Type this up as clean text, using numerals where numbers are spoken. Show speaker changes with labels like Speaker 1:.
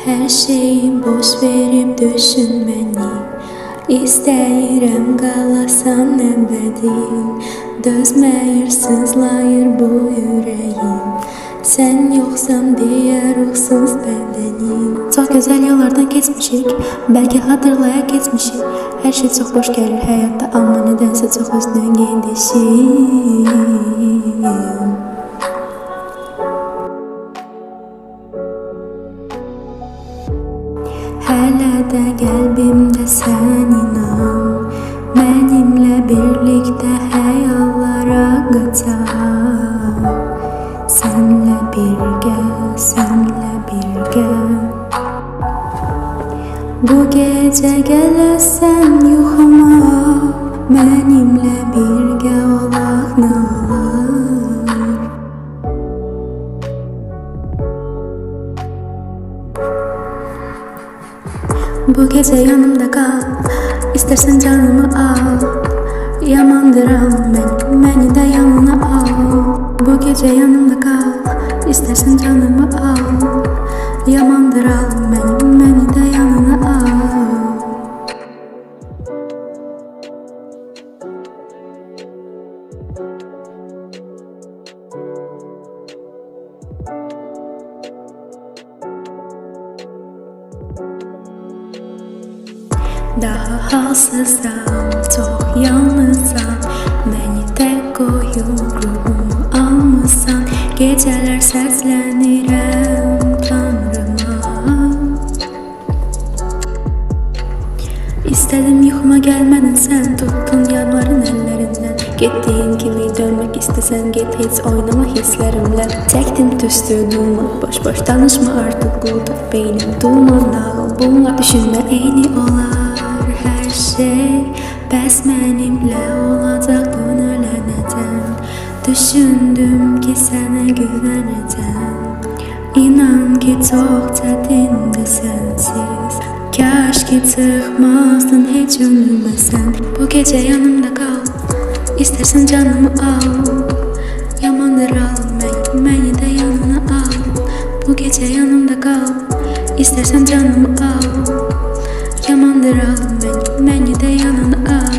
Speaker 1: Her şeyi boş verip düşünmeni İstəyirəm qalasan əbədi. Dözməyir, sızlayır bu ürəyim. Sən yoxsan deyə ruhsuz bədənim. Çox gözəl yollardan keçmişik, bəlkə hatırlaya keçmişik. Hər şey çox boş gəlir həyatda, amma nədənsə çox özünə gedişim. Hələ də qəlbimdə sən inan, mənimlə birlikdə həyallara qaçaq. Sənlə birgə, sənlə birgə. Bu gecə gələsən yuxuma, mənimlə birgə olaq nə olar. Bu gece yanımda kal, istersen canımı al. Yamandıram beni de yanına al. Bu gece yanımda kal, istersen canımı al. Yamandıram beni de yanına al. Daha halsızam, çok yalnızam. Beni tek koyup ruhumu almısan. Geceler seslenirəm Tanrıma. İstedim yuxuma gelmedin, sen tuttun yanvarın ellerinden. Gittiğin kimi dönmek istesen git, hiç oynama hislerimle. Çektim tüstü duman, boş boş danışma artık, kuldu beynim duman dağıl. Bunlar düşünme eyni olar her şey. Bəs mənimlə olacaqdın ölənəcəm. Düşündüm ki sənə güvənəcəm. İnan ki çox çətindir sənsiz. Kaş ki çıxmazdın heç önümə sən. Bu gecə yanımda kal, istersen canımı al. Yamandır al məni də yanına al. Bu gecə yanımda kal, istersen canımı al. Yamandır al məni də yanına al.